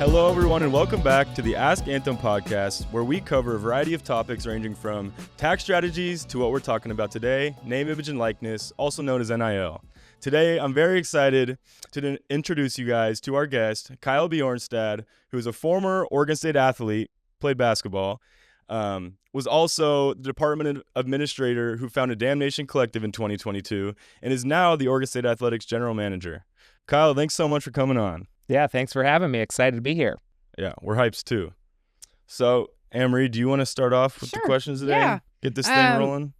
Hello, everyone, and welcome back to the Ask Anthem podcast, where we cover a variety of topics ranging from tax strategies to what we're talking about today, name, image, and likeness, also known as NIL. Today, I'm very excited to introduce you guys to our guest, Kyle Bjornstad, who is a former Oregon State athlete, played basketball, was also the department administrator who founded Dam Nation Collective in 2022, and is now the Oregon State Athletics general manager. Kyle, thanks so much for coming on. Yeah, thanks for having me. Excited to be here. Yeah, we're hyped too. So, Amory, do you want to start off with the questions today? Yeah. Get this thing rolling?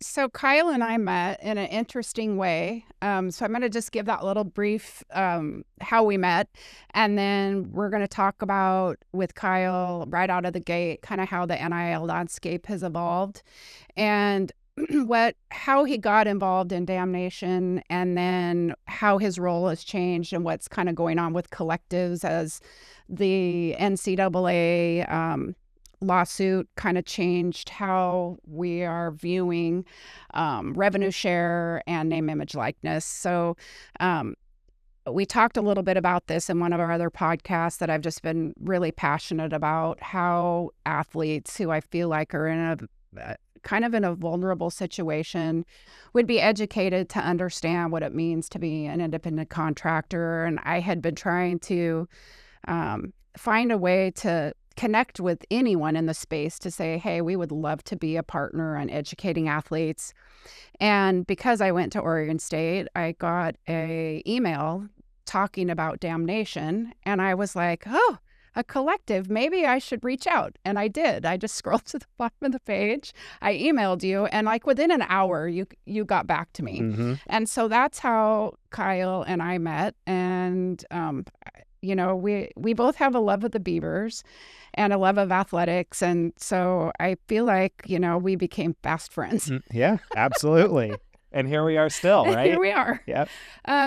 So Kyle and I met in an interesting way. So I'm going to just give that little brief how we met. And then we're going to talk about with Kyle right out of the gate, kind of how the NIL landscape has evolved and how he got involved in Dam Nation, and then how his role has changed and what's kind of going on with collectives as the NCAA lawsuit kind of changed how we are viewing revenue share and name, image, likeness. So we talked a little bit about this in one of our other podcasts that I've just been really passionate about, how athletes who I feel like are in a kind of in a vulnerable situation would be educated to understand what it means to be an independent contractor. And I had been trying to find a way to connect with anyone in the space to say, hey, we would love to be a partner on educating athletes. And because I went to Oregon State, I got an email talking about Dam Nation. And I was like, oh, a collective, maybe I should reach out. And I did. I just scrolled to the bottom of the page. I emailed you, and like within an hour, you got back to me. Mm-hmm. And so that's how Kyle and I met. And, we both have a love of the Beavers and a love of athletics. And so I feel like, we became fast friends. Yeah, absolutely. And here we are still, right? Here we are. Yep.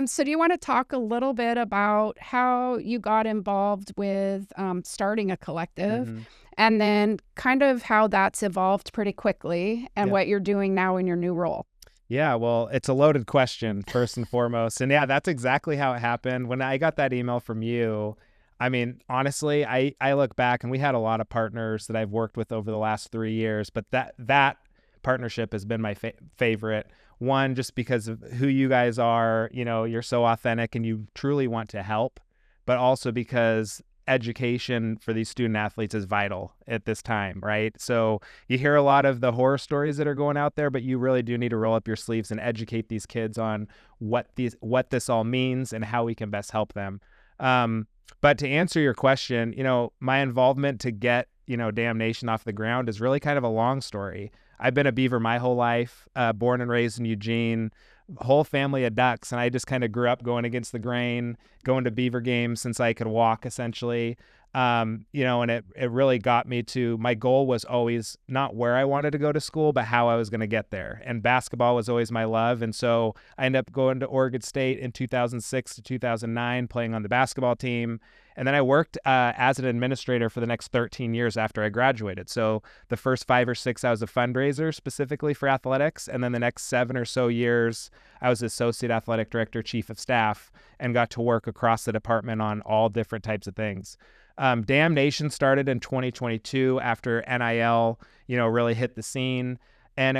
So do you want to talk a little bit about how you got involved with starting a collective, and then kind of how that's evolved pretty quickly and what you're doing now in your new role? Yeah, well, it's a loaded question, first and foremost. And yeah, that's exactly how it happened. When I got that email from you, I mean, honestly, I look back, and we had a lot of partners that I've worked with over the last 3 years, but that partnership has been my favorite. One, just because of who you guys are, you're so authentic and you truly want to help, but also because education for these student athletes is vital at this time, right? So you hear a lot of the horror stories that are going out there, but you really do need to roll up your sleeves and educate these kids on what this all means and how we can best help them. But to answer your question, my involvement to get, Dam Nation off the ground is really kind of a long story. I've been a Beaver my whole life, born and raised in Eugene, whole family of Ducks. And I just kind of grew up going against the grain, going to Beaver games since I could walk, essentially. And it really got me to, my goal was always not where I wanted to go to school, but how I was going to get there. And basketball was always my love. And so I ended up going to Oregon State in 2006 to 2009, playing on the basketball team. And then I worked as an administrator for the next 13 years after I graduated. So the first 5 or 6, I was a fundraiser specifically for athletics. And then the next 7 or so years, I was associate athletic director, chief of staff, and got to work across the department on all different types of things. Dam Nation started in 2022 after NIL, really hit the scene. And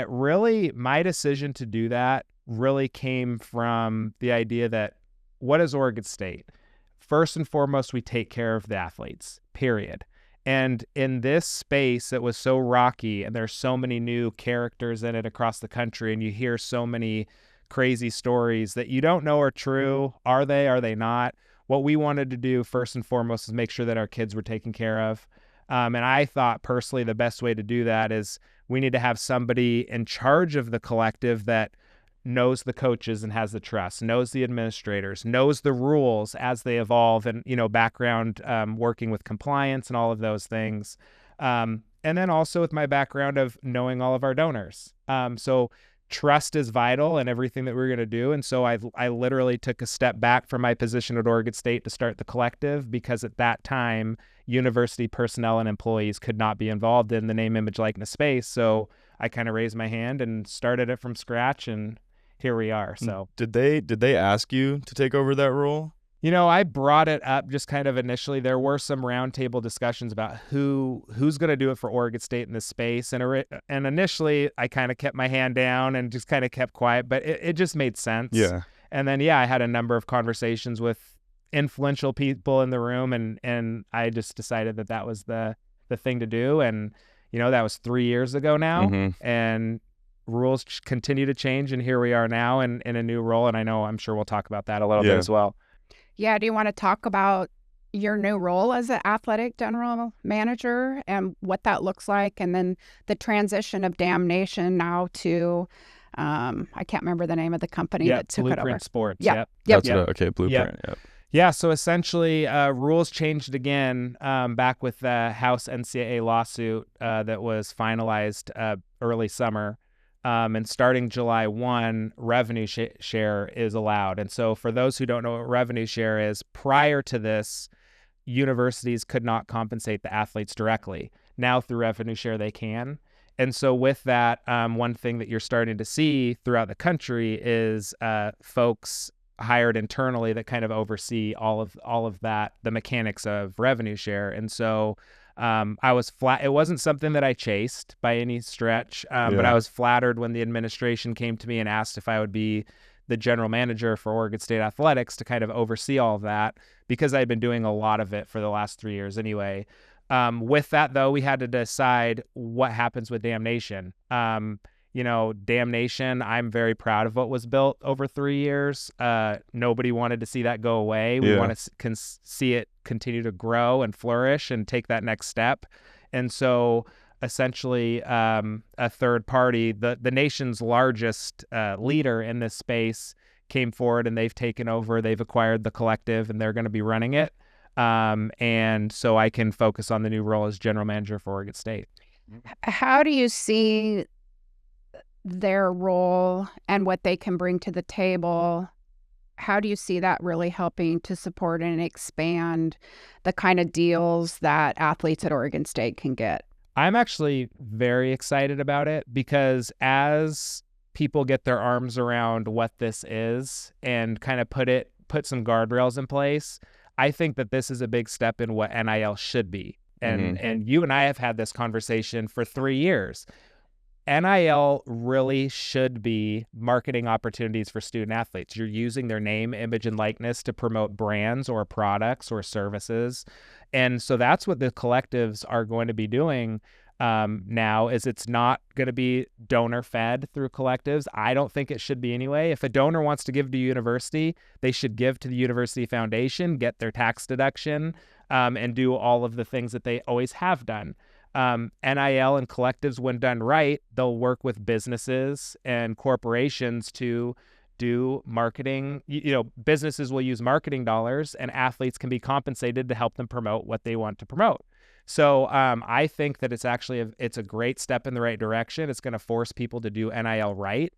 my decision to do that really came from the idea that, what is Oregon State? First and foremost, we take care of the athletes, period. And in this space that was so rocky, and there's so many new characters in it across the country, and you hear so many crazy stories that you don't know are true. Are they not? What we wanted to do first and foremost is make sure that our kids were taken care of. And I thought personally the best way to do that is we need to have somebody in charge of the collective that knows the coaches and has the trust, knows the administrators, knows the rules as they evolve, and, background working with compliance and all of those things. And then also with my background of knowing all of our donors. So trust is vital in everything that we're going to do. And so I literally took a step back from my position at Oregon State to start the collective, because at that time, university personnel and employees could not be involved in the name, image, likeness space. So I kind of raised my hand and started it from scratch, and here we are. So did they ask you to take over that role? I brought it up just kind of initially. There were some roundtable discussions about who's going to do it for Oregon State in this space. And initially, I kind of kept my hand down and just kind of kept quiet, but it just made sense. Yeah. And then, I had a number of conversations with influential people in the room, and I just decided that was the thing to do. And, that was 3 years ago now. And rules continue to change. And here we are now in a new role. And I'm sure we'll talk about that a little bit as well. Yeah. Do you want to talk about your new role as an athletic general manager and what that looks like? And then the transition of Dam Nation now to, I can't remember the name of the company that took it over. Blueprint Sports. Yep. Okay, Blueprint. Yep. Yeah, so essentially rules changed again back with the House NCAA lawsuit that was finalized early summer. And starting July 1, revenue share is allowed. And so for those who don't know what revenue share is, prior to this, universities could not compensate the athletes directly. Now through revenue share, they can. And so with that, one thing that you're starting to see throughout the country is folks hired internally that kind of oversee all of that, the mechanics of revenue share. And so I was flat. It wasn't something that I chased by any stretch, but I was flattered when the administration came to me and asked if I would be the general manager for Oregon State Athletics to kind of oversee all of that, because I'd been doing a lot of it for the last 3 years anyway. With that, though, we had to decide what happens with Dam Nation. Dam Nation, I'm very proud of what was built over 3 years. Nobody wanted to see that go away. We want to see it continue to grow and flourish and take that next step. And so essentially a third party, the nation's largest leader in this space, came forward and they've taken over. They've acquired the collective and they're going to be running it. And so I can focus on the new role as general manager for Oregon State. How do you see their role and what they can bring to the table? How do you see that really helping to support and expand the kind of deals that athletes at Oregon State can get? I'm actually very excited about it, because as people get their arms around what this is and kind of put some guardrails in place, I think that this is a big step in what NIL should be. And you and I have had this conversation for 3 years. NIL really should be marketing opportunities for student athletes. You're using their name, image, and likeness to promote brands or products or services. And so that's what the collectives are going to be doing now, is it's not going to be donor fed through collectives. I don't think it should be anyway. If a donor wants to give to a university, they should give to the university foundation, get their tax deduction, and do all of the things that they always have done. NIL and collectives, when done right, they'll work with businesses and corporations to do marketing. Businesses will use marketing dollars, and athletes can be compensated to help them promote what they want to promote. So I think that it's a great step in the right direction. It's going to force people to do NIL right.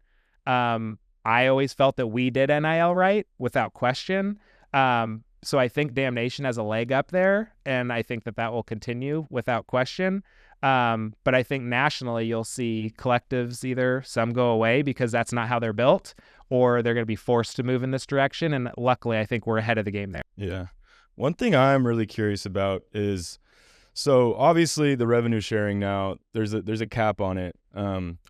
I always felt that we did NIL right without question. So I think Dam Nation has a leg up there, and I think that will continue without question. But I think nationally you'll see collectives, either some go away because that's not how they're built, or they're going to be forced to move in this direction. And luckily, I think we're ahead of the game there. Yeah. One thing I'm really curious about is, so obviously the revenue sharing now, there's a cap on it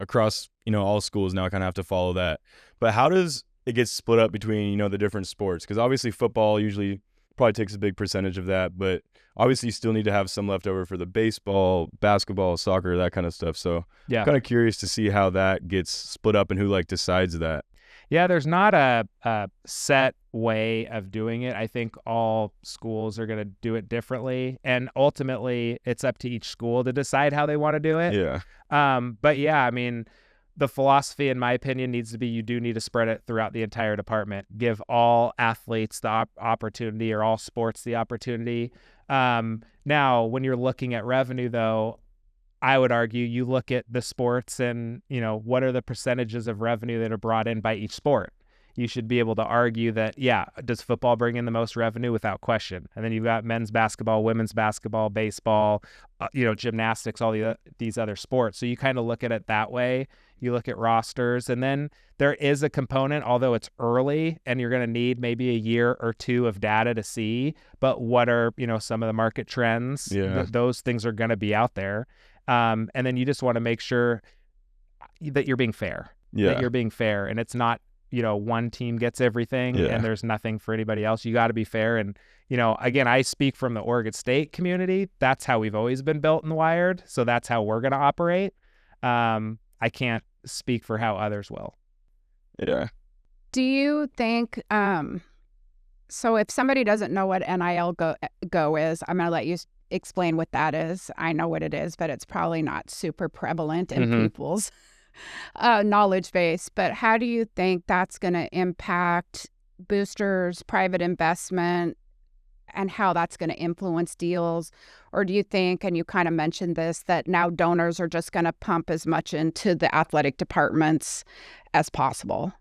across, all schools now kind of have to follow that. But how does it get split up between, the different sports? Because obviously football usually probably takes a big percentage of that, but obviously you still need to have some left over for the baseball, basketball, soccer, that kind of stuff. So yeah, I'm kind of curious to see how that gets split up and who decides that. Yeah, there's not a set way of doing it. I think all schools are going to do it differently, and ultimately it's up to each school to decide how they want to do it. Yeah. But yeah, I mean, the philosophy, in my opinion, needs to be you do need to spread it throughout the entire department. Give all athletes the opportunity, or all sports the opportunity. Now, when you're looking at revenue, though, I would argue you look at the sports and, what are the percentages of revenue that are brought in by each sport? You should be able to argue that, yeah, does football bring in the most revenue? Without question. And then you've got men's basketball, women's basketball, baseball, gymnastics, all these other sports. So you kind of look at it that way. you look at rosters, and then there is a component, although it's early and you're going to need maybe a year or two of data to see, but what are, some of the market trends? Yeah. Those things are going to be out there. And then you just want to make sure that you're being fair, and it's not, one team gets everything and there's nothing for anybody else. You got to be fair. And, again, I speak from the Oregon State community. That's how we've always been built and wired. So that's how we're going to operate. I can't speak for how others will. Yeah. Do you think, so if somebody doesn't know what NIL Go is, I'm going to let you explain what that is. I know what it is, but it's probably not super prevalent in people's knowledge base. But how do you think that's going to impact boosters, private investment, and how that's going to influence deals? Or do you think, and you kind of mentioned this, that now donors are just going to pump as much into the athletic departments as possible?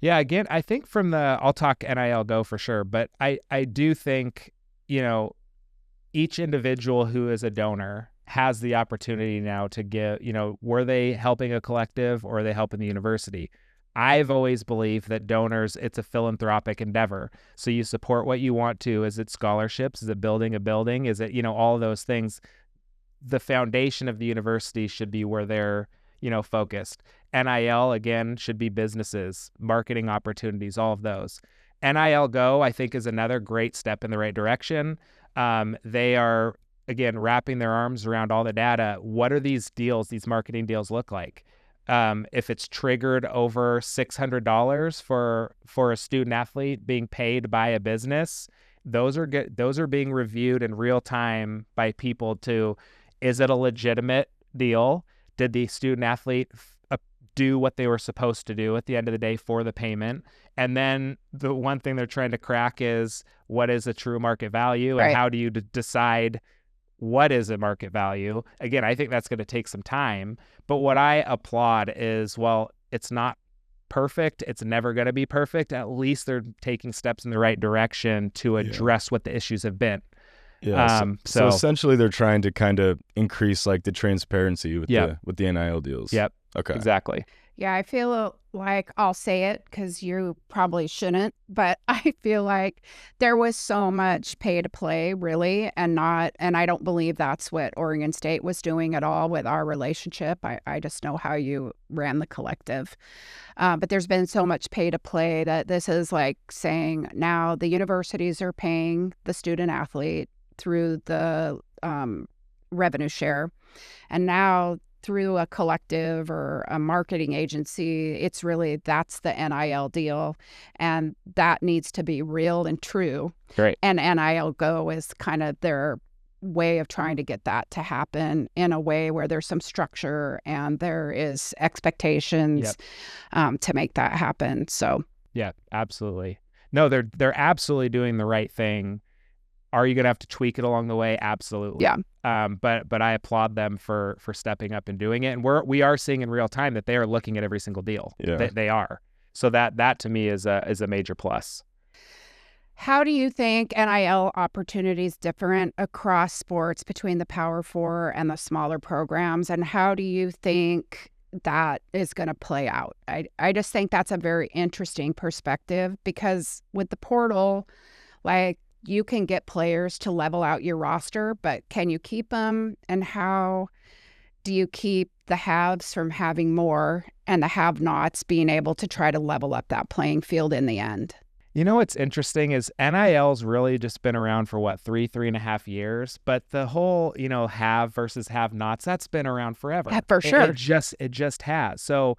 Yeah, again, I think I'll talk NIL Go for sure, but I do think, each individual who is a donor has the opportunity now to give, were they helping a collective or are they helping the university? I've always believed that donors, it's a philanthropic endeavor. So you support what you want to. Is it scholarships? Is it building a building? Is it, all of those things? The foundation of the university should be where they're, focused. NIL, again, should be businesses, marketing opportunities, all of those. NIL Go, I think, is another great step in the right direction. They are, again, wrapping their arms around all the data. What are these deals, these marketing deals look like? If it's triggered over $600 for a student athlete being paid by a business, those are being reviewed in real time by people is it a legitimate deal? Did the student athlete do what they were supposed to do at the end of the day for the payment? And then the one thing they're trying to crack is, what is a true market value? And how do you decide what is a market value? Again, I think that's going to take some time. But what I applaud is, it's not perfect. It's never going to be perfect. At least they're taking steps in the right direction to address what the issues have been. Yeah. So essentially they're trying to kind of increase like the transparency with the NIL deals. Yep. Okay. Exactly. Yeah, I feel like, I'll say it because you probably shouldn't, but I feel like there was so much pay to play, really, and I don't believe that's what Oregon State was doing at all with our relationship. I just know how you ran the collective. But there's been so much pay to play that this is like saying now the universities are paying the student athlete through the revenue share. And now through a collective or a marketing agency, that's the NIL deal. And that needs to be real and true. Great. And NIL Go is kind of their way of trying to get that to happen in a way where there's some structure and there is expectations to make that happen. So yeah, absolutely. No, they're absolutely doing the right thing. Are you going to have to tweak it along the way? Absolutely. Yeah. But I applaud them for stepping up and doing it. And we are seeing in real time that they are looking at every single deal. Yeah. They are. So that to me is a major plus. How do you think NIL opportunities different across sports between the Power Four and the smaller programs? And how do you think that is going to play out? I just think that's a very interesting perspective, because with the portal, like, you can get players to level out your roster, but can you keep them? And how do you keep the haves from having more and the have-nots being able to try to level up that playing field in the end? What's interesting is NIL's really just been around for 3.5 years, but the whole, have versus have-nots, that's been around forever. Yeah, for sure. It just has. So,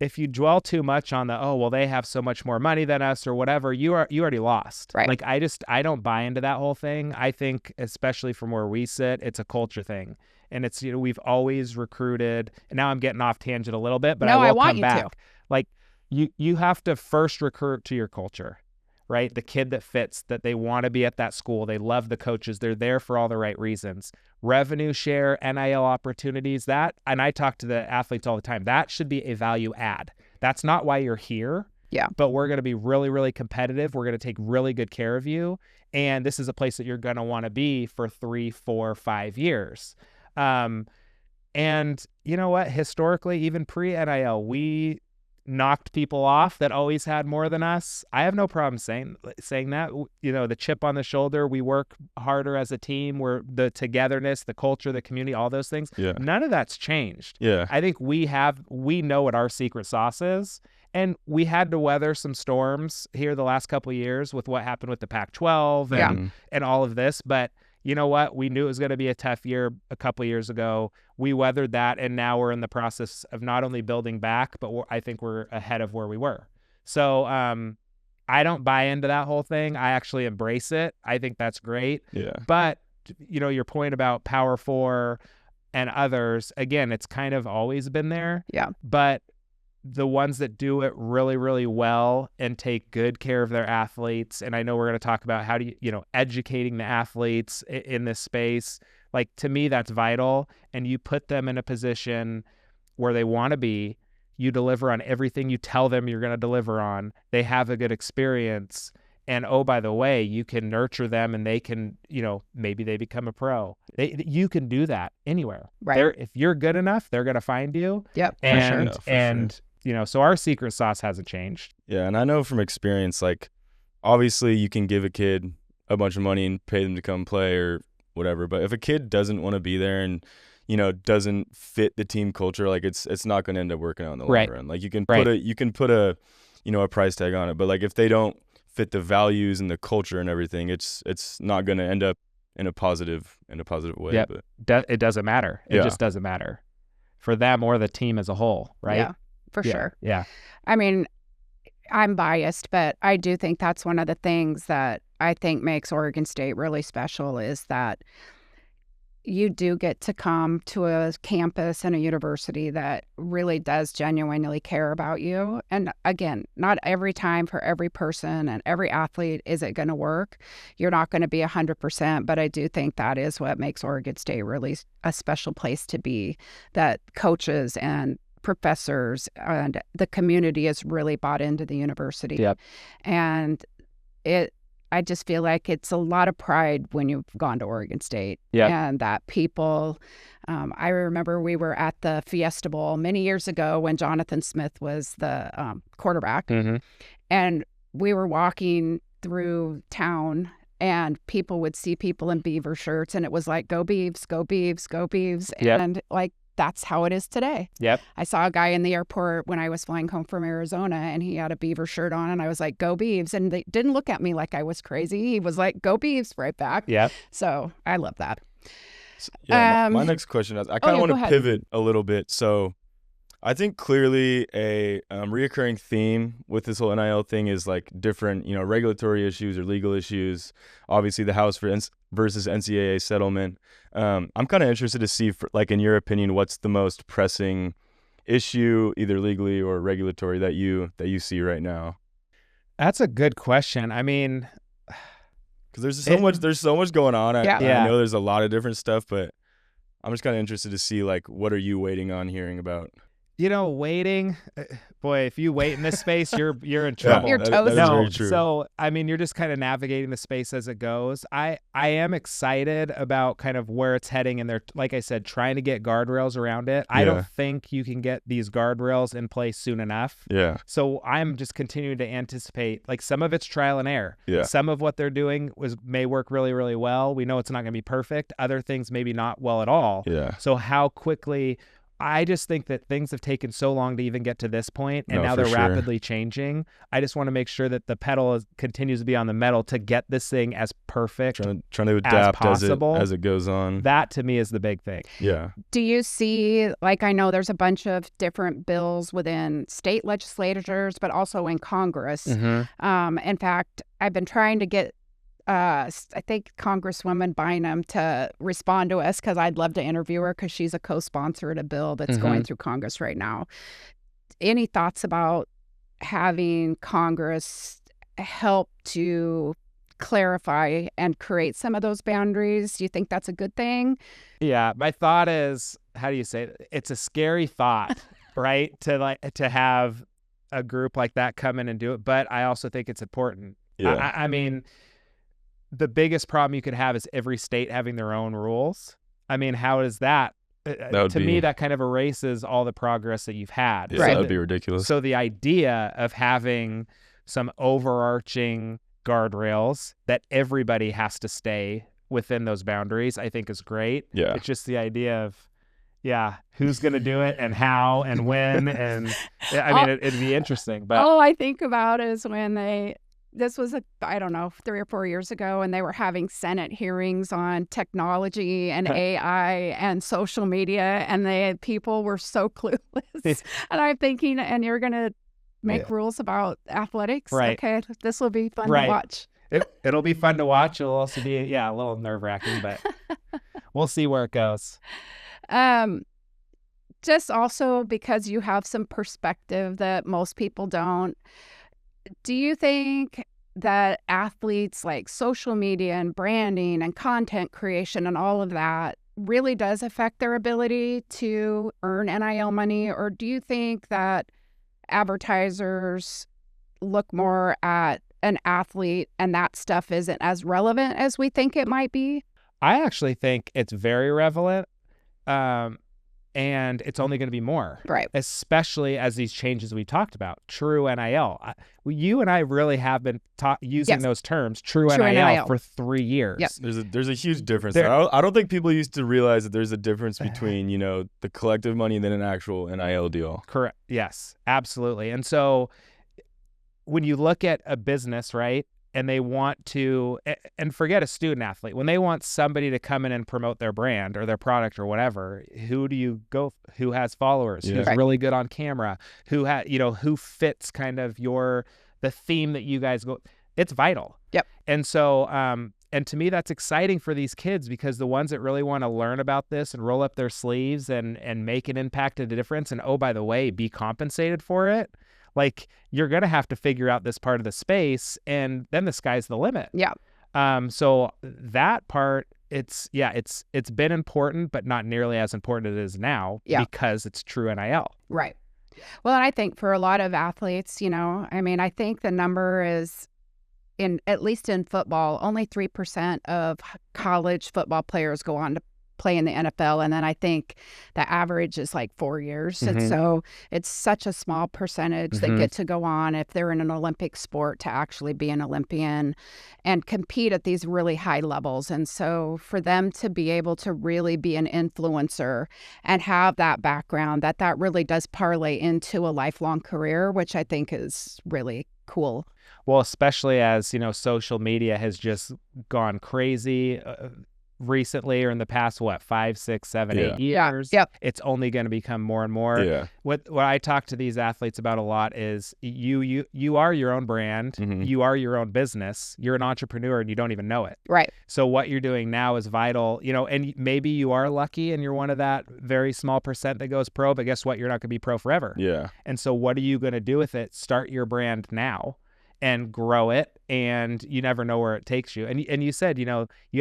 if you dwell too much on they have so much more money than us or whatever, you already lost. Right. Like, I don't buy into that whole thing. I think, especially from where we sit, it's a culture thing. And it's, we've always recruited, and now I'm getting off tangent a little bit, but I want you back. Like, you have to first recruit to your culture, right? The kid that fits, that they want to be at that school. They love the coaches. They're there for all the right reasons. Revenue share, NIL opportunities, and I talk to the athletes all the time, that should be a value add. That's not why you're here. Yeah. But we're going to be really, really competitive. We're going to take really good care of you. And this is a place that you're going to want to be for 3, 4, 5 years. And you know what? Historically, even pre-NIL, we knocked people off that always had more than us. I have no problem saying that. You know, the chip on the shoulder, we work harder as a team, where the togetherness, the culture, the community, all those things, none of that's changed. Yeah. I think we know what our secret sauce is. And we had to weather some storms here the last couple of years with what happened with the Pac-12 and all of this. But you know what? We knew it was going to be a tough year a couple of years ago. We weathered that, and now we're in the process of not only building back, but I think we're ahead of where we were. So I don't buy into that whole thing. I actually embrace it. I think that's great. Yeah. But, you know, your point about Power 4 and others, again, it's kind of always been there. Yeah. But the ones that do it really, really well and take good care of their athletes. And I know we're going to talk about how do you educating the athletes in this space. Like, to me, that's vital. And you put them in a position where they want to be. You deliver on everything you tell them you're going to deliver on. They have a good experience. And oh, by the way, you can nurture them, and they can, maybe they become a pro. You can do that anywhere. Right. If you're good enough, they're going to find you. Yep. And for sure. So our secret sauce hasn't changed. Yeah, and I know from experience, like, obviously you can give a kid a bunch of money and pay them to come play or whatever, but if a kid doesn't want to be there and, doesn't fit the team culture, like, it's not going to end up working out in the long run. Like, you can put a a price tag on it, but like, if they don't fit the values and the culture and everything, it's not going to end up in a positive way. Yep. But it doesn't matter. It just doesn't matter for them or the team as a whole, right? Yeah. For sure. Yeah. I mean, I'm biased, but I do think that's one of the things that I think makes Oregon State really special, is that you do get to come to a campus and a university that really does genuinely care about you. And again, not every time for every person and every athlete is it going to work. You're not going to be 100%, but I do think that is what makes Oregon State really a special place to be, that coaches and professors and the community is really bought into the university. Yep. And I just feel like it's a lot of pride when you've gone to Oregon State. Yep. And that people, I remember we were at the Fiesta Bowl many years ago when Jonathan Smith was the quarterback. Mm-hmm. And we were walking through town and people would see people in Beaver shirts, and it was like, go Beavs, go Beavs, go Beavs. Yep. And like, that's how it is today. Yep. I saw a guy in the airport when I was flying home from Arizona, and he had a Beaver shirt on, and I was like, go Beavs. And they didn't look at me like I was crazy. He was like, go Beavs, right back. Yep. So I love that. Yeah, my next question is, I kind of want to pivot a little bit. So I think clearly a reoccurring theme with this whole NIL thing is like different, regulatory issues or legal issues. Obviously, the House versus NCAA settlement. I'm kind of interested to see, in your opinion, what's the most pressing issue, either legally or regulatory, that you see right now? That's a good question. I mean, because there's so much going on. I know there's a lot of different stuff, but I'm just kind of interested to see, like, what are you waiting on hearing about? Waiting, boy, if you wait in this space, you're in trouble. You're toast. That is very true. So, I mean, you're just kind of navigating the space as it goes. I am excited about kind of where it's heading, and they're, like I said, trying to get guardrails around it. I don't think you can get these guardrails in place soon enough. Yeah. So I'm just continuing to anticipate, like, some of it's trial and error. Yeah. Some of what they're doing may work really, really well. We know it's not going to be perfect. Other things maybe not well at all. Yeah. So how quickly... I just think that things have taken so long to even get to this point, and now they're rapidly changing. I just want to make sure that the pedal continues to be on the metal to get this thing as perfect, trying to adapt as possible as it goes on. That to me is the big thing. Yeah. Do you see, like, I know there's a bunch of different bills within state legislatures, but also in Congress. Mm-hmm. In fact, I've been trying to get I think Congresswoman Bynum to respond to us, because I'd love to interview her, because she's a co-sponsor at a bill that's going through Congress right now. Any thoughts about having Congress help to clarify and create some of those boundaries? Do you think that's a good thing? Yeah, my thought is, how do you say it? It's a scary thought, right? To have a group like that come in and do it, but I also think it's important. Yeah. I mean, the biggest problem you could have is every state having their own rules. I mean, how is that to me, that kind of erases all the progress that you've had. Yeah, that would be ridiculous. So the idea of having some overarching guardrails that everybody has to stay within those boundaries, I think is great. Yeah. It's just the idea of, who's going to do it and how and when. And I mean, it'd be interesting. But all I think about is when this was, I don't know, 3 or 4 years ago, and they were having Senate hearings on technology and AI and social media, and people were so clueless. And I'm thinking, and you're going to make rules about athletics? Right. Okay, this will be fun to watch. It'll be fun to watch. It'll also be, a little nerve-wracking, but we'll see where it goes. Just also because you have some perspective that most people don't, do you think that athletes, like social media and branding and content creation and all of that, really does affect their ability to earn NIL money? Or do you think that advertisers look more at an athlete and that stuff isn't as relevant as we think it might be? I actually think it's very relevant. And it's only going to be more, right? Especially as these changes we talked about, true NIL. You and I really have been using those terms, true NIL, for 3 years. Yes. There's a huge difference. I don't think people used to realize that there's a difference between, the collective money and then an actual NIL deal. Correct. Yes, absolutely. And so when you look at a business, right, and they want to, and forget a student athlete, when they want somebody to come in and promote their brand or their product or whatever, who do you go? Who has followers? Who's really good on camera? Who who fits kind of the theme that you guys go? It's vital. Yep. And so, and to me, that's exciting for these kids, because the ones that really want to learn about this and roll up their sleeves and make an impact and a difference, and oh, by the way, be compensated for it. Like, you're going to have to figure out this part of the space, and then the sky's the limit. Yeah. So that part, it's been important, but not nearly as important as it is now, because it's true NIL. Right. Well, and I think for a lot of athletes, I think the number is, at least in football, only 3% of college football players go on to play in the NFL, and then I think the average is like 4 years. And so it's such a small percentage that get to go on, if they're in an Olympic sport, to actually be an Olympian and compete at these really high levels. And so for them to be able to really be an influencer and have that background, that really does parlay into a lifelong career, which I think is really cool. Well, especially as social media has just gone crazy recently, or in the past 5, 6, 7, 8 years. It's only going to become more and more. What I talk to these athletes about a lot is you are your own brand. You are your own business. You're an entrepreneur and you don't even know it. Right. So what you're doing now is vital, and maybe you are lucky and you're one of that very small percent that goes pro, but guess what? You're not going to be pro forever. Yeah. And so what are you going to do with it? Start your brand now and grow it, and you never know where it takes you. And you said, you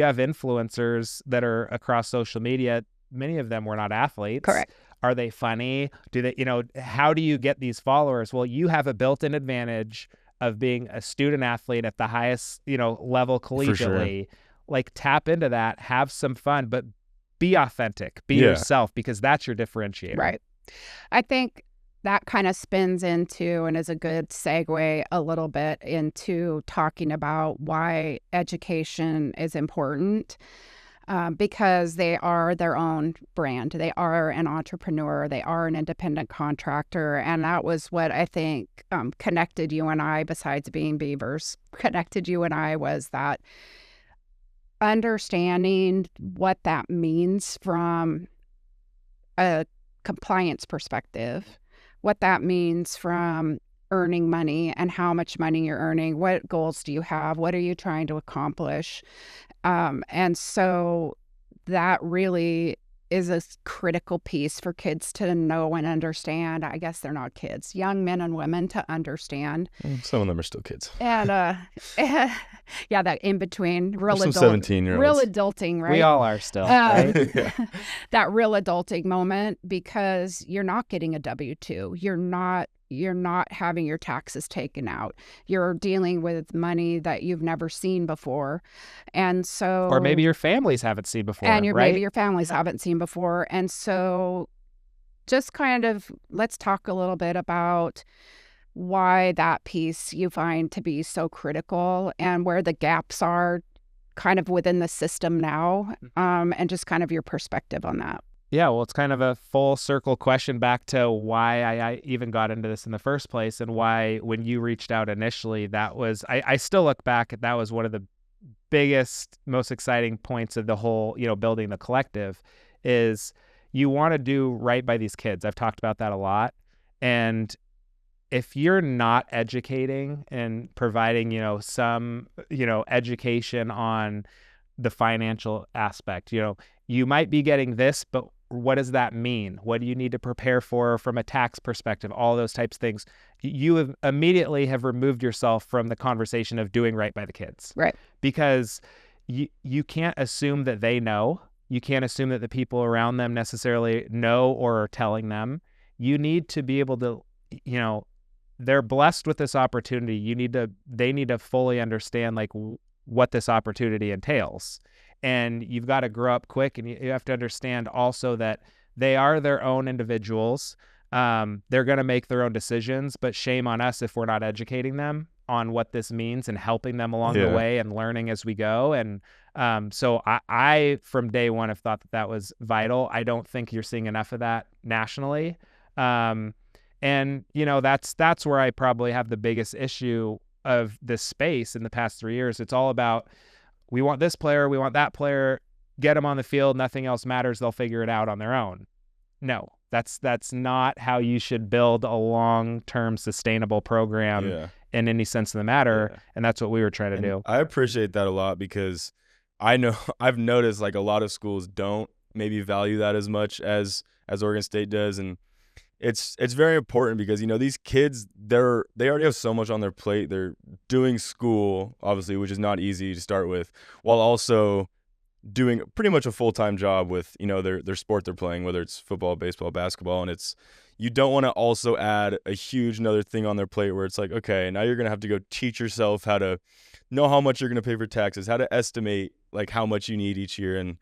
have influencers that are across social media. Many of them were not athletes. Correct. Are they funny? Do they, how do you get these followers? Well, you have a built-in advantage of being a student athlete at the highest, level collegiately. For sure. Like, tap into that, have some fun, but be authentic, be yourself, because that's your differentiator. Right. I think that kind of spins into, and is a good segue a little bit into talking about why education is important, because they are their own brand. They are an entrepreneur. They are an independent contractor. And that was what I think connected you and I, besides being Beavers, connected you and I, was that understanding what that means from a compliance perspective, what that means from earning money and how much money you're earning, what goals do you have, what are you trying to accomplish, and so that really is a critical piece for kids to know and understand. I guess they're not kids, young men and women, to understand. Some of them are still kids. And that in between, real 17-year-olds. Real adulting, right? We all are still, right? That real adulting moment, because you're not getting a W-2. You're not you're not having your taxes taken out. You're dealing with money that you've never seen before. And so, or maybe your families haven't seen before, and right? maybe your families haven't seen before. And so just kind of let's talk a little bit about why that piece you find to be so critical and where the gaps are kind of within the system now, and just kind of your perspective on that. Yeah, well, it's kind of a full circle question back to why I even got into this in the first place, and why when you reached out initially, that was, I still look back at that was one of the biggest, most exciting points of the whole, building the collective, is you want to do right by these kids. I've talked about that a lot. And if you're not educating and providing, some, education on the financial aspect, you might be getting this, but what does that mean? What do you need to prepare for from a tax perspective? All those types of things. You have immediately have removed yourself from the conversation of doing right by the kids. Right. Because you can't assume that they know. You can't assume that the people around them necessarily know or are telling them. You need to be able to, they're blessed with this opportunity. They need to fully understand like what this opportunity entails. And you've got to grow up quick, and you have to understand also that they are their own individuals. They're going to make their own decisions, but shame on us if we're not educating them on what this means and helping them along the way and learning as we go. And so I, from day one, have thought that was vital. I don't think you're seeing enough of that nationally. And, that's where I probably have the biggest issue of this space in the past 3 years. It's all about, we want this player, we want that player, get them on the field, nothing else matters, they'll figure it out on their own. No, that's not how you should build a long-term sustainable program in any sense of the matter, and that's what we were trying to do. I appreciate that a lot, because I know I've noticed like a lot of schools don't maybe value that as much as Oregon State does, and it's very important because these kids, they already have so much on their plate. They're doing school, obviously, which is not easy to start with, while also doing pretty much a full-time job with their sport they're playing, whether it's football, baseball, basketball. And you don't want to also add a huge another thing on their plate where it's like, okay, now you're gonna have to go teach yourself how to know how much you're gonna pay for taxes, how to estimate like how much you need each year. And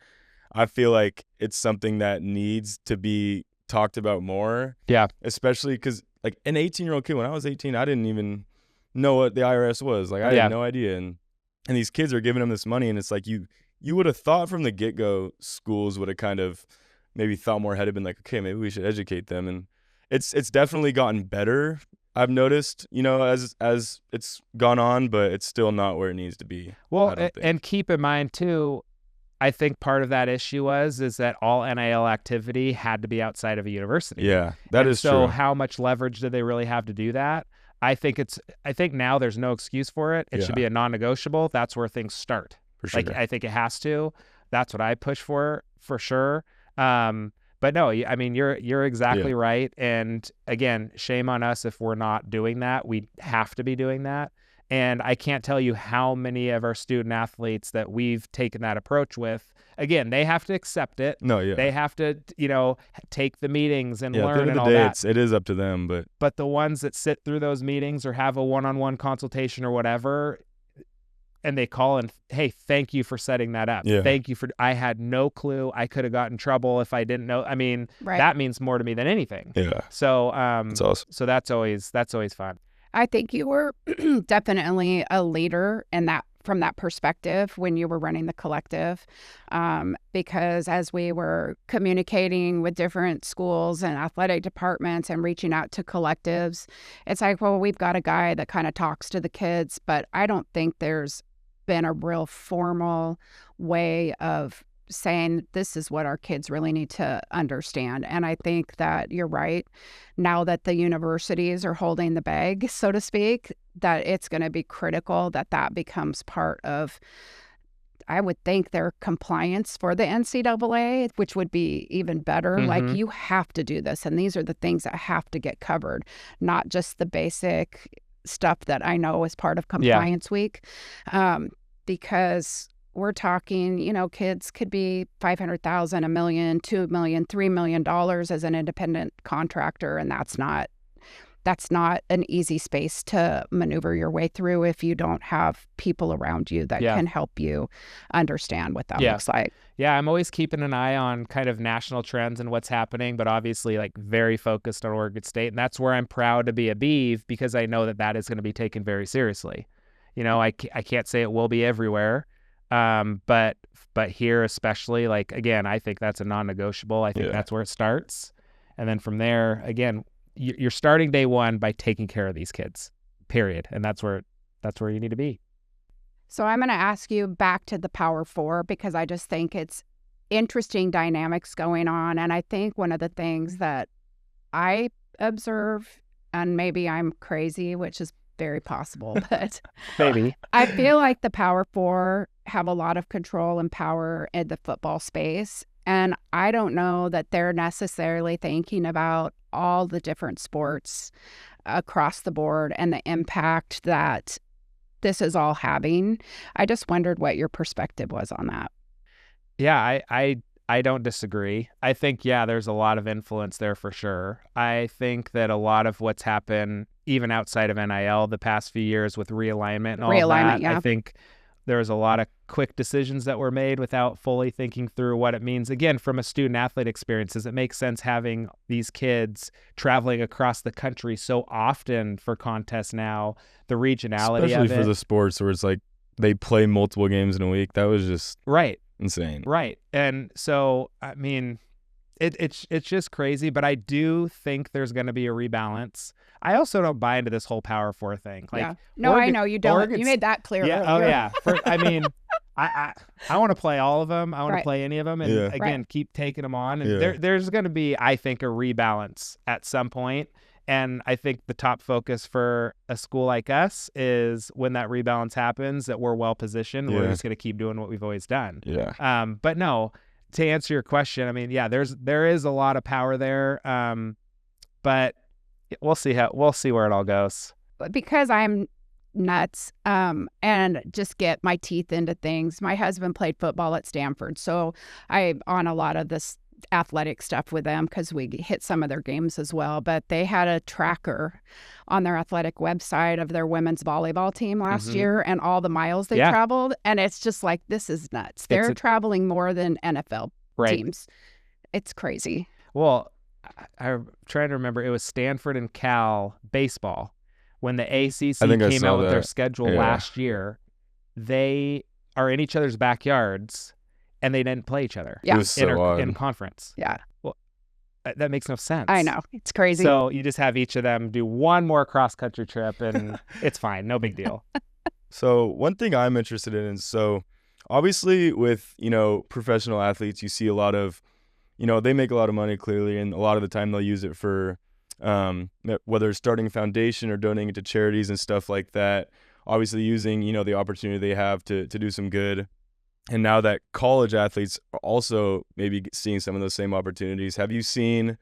I feel like it's something that needs to be talked about more. Yeah. Especially because like an 18-year-old kid, when I was 18, I didn't even know what the IRS was. Like I had no idea. And these kids are giving them this money, and it's like you would have thought from the get-go schools would have kind of maybe thought more ahead, have been like, okay, maybe we should educate them. And it's definitely gotten better, I've noticed, as it's gone on, but it's still not where it needs to be. Well, and keep in mind too, I think part of that issue is that all NIL activity had to be outside of a university. Yeah, that is true. So how much leverage do they really have to do that? I think now there's no excuse for it. It should be a non-negotiable. That's where things start. For sure. Like I think it has to. That's what I push for sure. But no, I mean, you're exactly right. And again, shame on us if we're not doing that. We have to be doing that. And I can't tell you how many of our student athletes that we've taken that approach with. Again, they have to accept it. They have to, take the meetings and learn and all that. It is up to them. But the ones that sit through those meetings or have a one-on-one consultation or whatever, and they call and, hey, thank you for setting that up. Thank you I had no clue. I could have gotten in trouble if I didn't know. I mean, that means more to me than anything. Yeah. So, that's awesome. So that's always fun. I think you were definitely a leader in that, from that perspective when you were running the collective, because as we were communicating with different schools and athletic departments and reaching out to collectives, it's like, well, we've got a guy that kind of talks to the kids, but I don't think there's been a real formal way of saying this is what our kids really need to understand. And I think that you're right. Now that the universities are holding the bag, so to speak, that it's going to be critical that becomes part of, I would think, their compliance for the NCAA, which would be even better. Mm-hmm. Like, you have to do this. And these are the things that have to get covered, not just the basic stuff that I know is part of Compliance Week. Because we're talking, kids could be $500,000, $1 million, $2 million, $3 million as an independent contractor, and that's not that's not an easy space to maneuver your way through if you don't have people around you that can help you understand what that looks like. Yeah, I'm always keeping an eye on kind of national trends and what's happening, but obviously like very focused on Oregon State. And that's where I'm proud to be a Beav, because I know that that is going to be taken very seriously. You know, I can't say it will be everywhere, but here especially, like, again, I think that's a non-negotiable. I think that's where it starts. And then from there, again, you're starting day one by taking care of these kids, period. And that's where you need to be. So I'm going to ask you back to the Power Four, because I just think it's interesting dynamics going on. And I think one of the things that I observe, and maybe I'm crazy, which is very possible, but maybe I feel like the Power Four have a lot of control and power in the football space. And I don't know that they're necessarily thinking about all the different sports across the board and the impact that this is all having. I just wondered what your perspective was on that. Yeah, I don't disagree. I think, there's a lot of influence there for sure. I think that a lot of what's happened, even outside of NIL the past few years with realignment and all that, I think there's a lot of quick decisions that were made without fully thinking through what it means. Again, from a student athlete experience, does it make sense having these kids traveling across the country so often for contests now, the regionality especially of it? For the sports where it's like they play multiple games in a week. That was just insane. Right. And so, I mean, it's just crazy, but I do think there's going to be a rebalance. I also don't buy into this whole Power Four thing. Like, no, I know you don't. You made that clear. Yeah. earlier. Oh, yeah. I mean, I want to play all of them. I want to play any of them, and again, keep taking them on. And there's going to be, I think, a rebalance at some point. And I think the top focus for a school like us is when that rebalance happens, that we're well positioned. We're just going to keep doing what we've always done. Yeah. But no, to answer your question, I mean, there is a lot of power there. But we'll see where it all goes. Because I'm nuts and just get my teeth into things. My husband played football at Stanford, so I'm on a lot of this athletic stuff with them because we hit some of their games as well. But they had a tracker on their athletic website of their women's volleyball team last year and all the miles they traveled. And it's just like, this is nuts. They're traveling more than NFL teams. It's crazy. Well, I'm trying to remember. It was Stanford and Cal baseball. When the ACC came out with their schedule last year, they are in each other's backyards, and they didn't play each other in conference. Yeah. Well, that makes no sense. I know. It's crazy. So you just have each of them do one more cross-country trip, and it's fine. No big deal. So one thing I'm interested in is, so obviously with, professional athletes, you see a lot of, they make a lot of money clearly, and a lot of the time they'll use it for whether it's starting a foundation or donating it to charities and stuff like that. Obviously using, the opportunity they have to do some good. And now that college athletes are also maybe seeing some of those same opportunities, have you seen,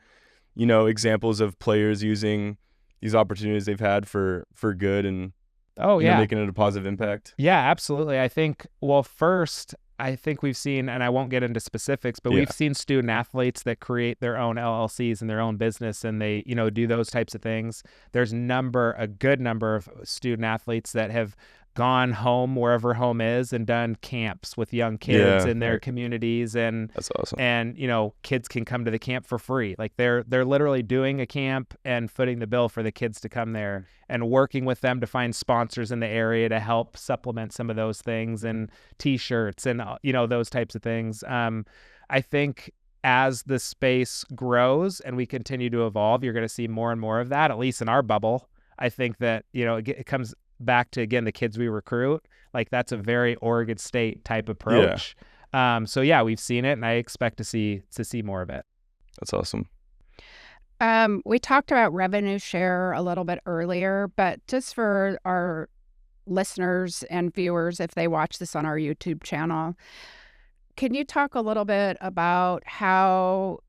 examples of players using these opportunities they've had for good and making it a positive impact? Yeah, absolutely. I think, first, I think we've seen, and I won't get into specifics, but we've seen student athletes that create their own LLCs and their own business, and they, do those types of things. There's a good number of student athletes that have gone home, wherever home is, and done camps with young kids in their communities, and that's awesome. And kids can come to the camp for free. Like they're literally doing a camp and footing the bill for the kids to come there, and working with them to find sponsors in the area to help supplement some of those things, and T-shirts and those types of things. I think as the space grows and we continue to evolve, you're going to see more and more of that. At least in our bubble, I think that it comes back to, again, the kids we recruit. Like that's a very Oregon State type approach. We've seen it, and I expect to see more of it. That's awesome. We talked about revenue share a little bit earlier, but just for our listeners and viewers, if they watch this on our YouTube channel, can you talk a little bit about how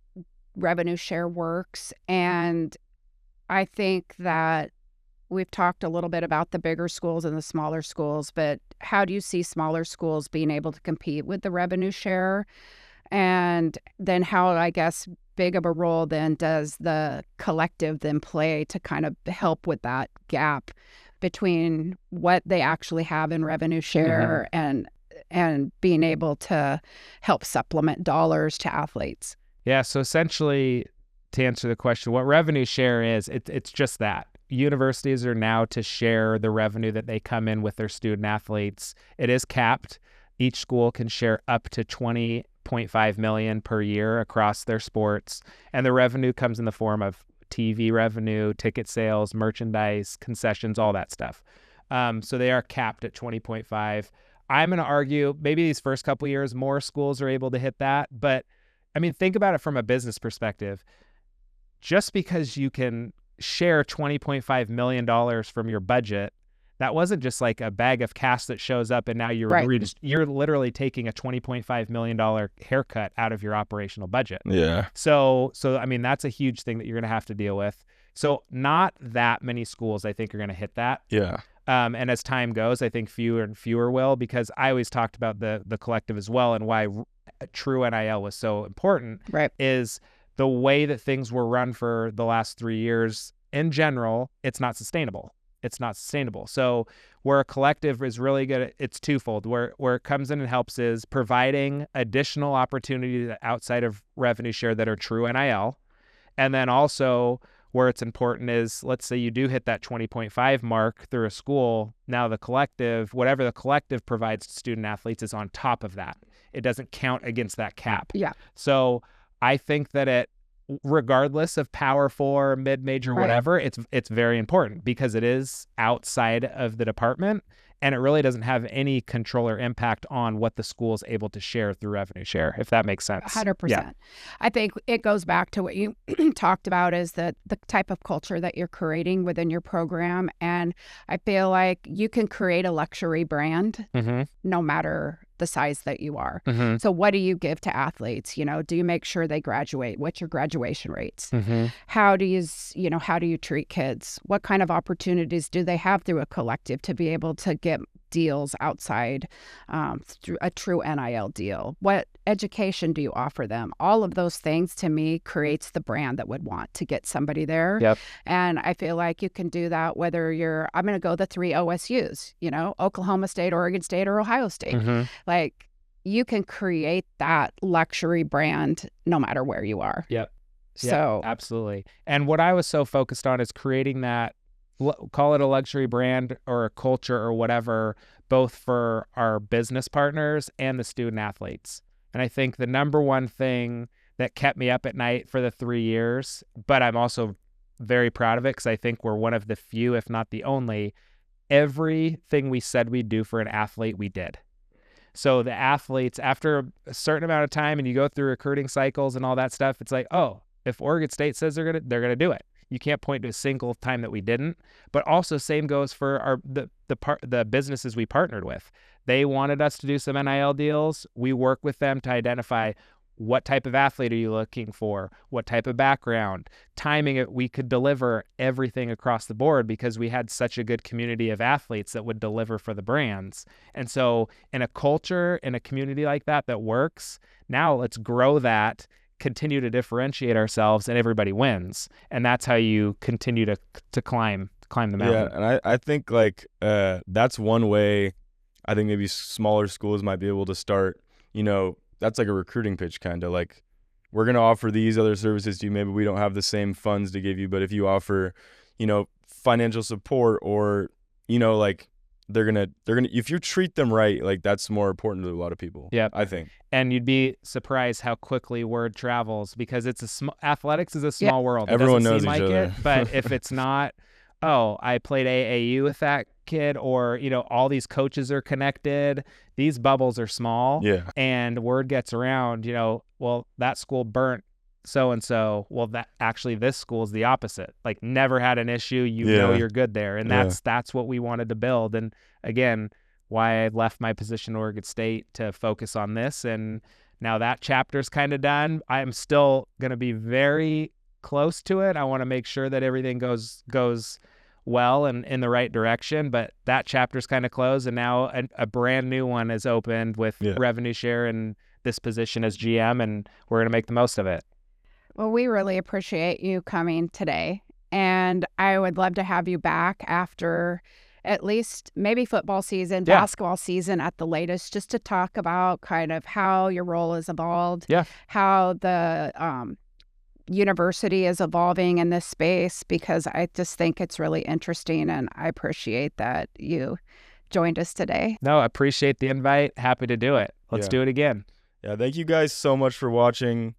revenue share works? And I think that we've talked a little bit about the bigger schools and the smaller schools, but how do you see smaller schools being able to compete with the revenue share? And then how, I guess, big of a role then does the collective then play to kind of help with that gap between what they actually have in revenue share and being able to help supplement dollars to athletes? Yeah, so essentially, to answer the question, what revenue share is, it's just that. Universities are now to share the revenue that they come in with their student athletes. It is capped. Each school can share up to $20.5 million per year across their sports. And the revenue comes in the form of TV revenue, ticket sales, merchandise, concessions, all that stuff. So they are capped at 20.5. I'm going to argue maybe these first couple of years, more schools are able to hit that. But I mean, think about it from a business perspective. Just because you can share $20.5 million from your budget, that wasn't just like a bag of cash that shows up and now you're literally taking a $20.5 million haircut out of your operational budget. Yeah. So I mean, that's a huge thing that you're going to have to deal with. So not that many schools, I think, are going to hit that. Yeah. And as time goes, I think fewer and fewer will, because I always talked about the collective as well, and why true NIL was so important is the way that things were run for the last 3 years. In general, it's not sustainable. So where a collective is really good, it's twofold. Where it comes in and helps is providing additional opportunities outside of revenue share that are true NIL. And then also where it's important is, let's say you do hit that 20.5 mark through a school. Now the collective, whatever the collective provides to student athletes is on top of that. It doesn't count against that cap. Yeah. So I think that regardless of Power 4, mid-major, whatever, it's very important, because it is outside of the department, and it really doesn't have any control or impact on what the school is able to share through revenue share, if that makes sense. 100%. Yeah. I think it goes back to what you talked about, is the type of culture that you're creating within your program. And I feel like you can create a luxury brand no matter the size that you are. So what do you give to athletes? Do you make sure they graduate? What's your graduation rates? How do you treat kids? What kind of opportunities do they have through a collective to be able to get deals outside through a true NIL deal? What education do you offer them? All of those things, to me, creates the brand that would want to get somebody there. Yep. And I feel like you can do that whether I'm going to go the 3 OSUs, Oklahoma State, Oregon State, or Ohio State. Like, you can create that luxury brand no matter where you are. Yep. So absolutely. And what I was so focused on is creating that, call it a luxury brand or a culture or whatever, both for our business partners and the student athletes. And I think the number one thing that kept me up at night for the 3 years, but I'm also very proud of it because I think we're one of the few, if not the only, everything we said we'd do for an athlete, we did. So the athletes, after a certain amount of time and you go through recruiting cycles and all that stuff, it's like, oh, if Oregon State says they're gonna do it. You can't point to a single time that we didn't. But also same goes for the businesses we partnered with. They wanted us to do some NIL deals. We work with them to identify what type of athlete are you looking for, what type of background, timing it. We could deliver everything across the board because we had such a good community of athletes that would deliver for the brands. And so in a culture, in a community like that works, now let's grow that, continue to differentiate ourselves, and everybody wins. And that's how you continue to climb the mountain. Yeah, and I think that's one way I think maybe smaller schools might be able to start, that's like a recruiting pitch, kind of like, we're going to offer these other services to you. Maybe we don't have the same funds to give you, but if you offer, financial support or, they're going to, if you treat them right, like, that's more important to a lot of people. Yeah, I think. And you'd be surprised how quickly word travels, because athletics is a small world. Everyone knows each other. It, but if it's not, oh, I played AAU with that kid, or, all these coaches are connected, these bubbles are small. Yeah. And word gets around, well, that school burnt so-and-so. Well, this school is the opposite. Like, never had an issue. You're good there. And that's what we wanted to build. And again, why I left my position at Oregon State to focus on this. And now that chapter's kind of done. I'm still going to be very close to it. I want to make sure that everything goes well and in the right direction, but that chapter's kind of closed, and now a brand new one is opened with revenue share and this position as GM, and we're going to make the most of it. Well, we really appreciate you coming today. And I would love to have you back after at least maybe football season, Yeah. basketball season at the latest, just to talk about kind of how your role has evolved, Yeah. how the university is evolving in this space, because I just think it's really interesting, and I appreciate that you joined us today. No, I appreciate the invite. Happy to do it. Let's Yeah. do it again. Yeah, thank you guys so much for watching.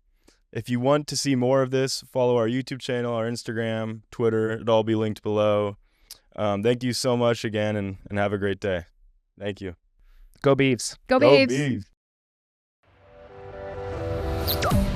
If you want to see more of this, follow our YouTube channel, our Instagram, Twitter. It'll all be linked below. Thank you so much again, and have a great day. Thank you. Go Beavs. Go Go Beavs! Beavs.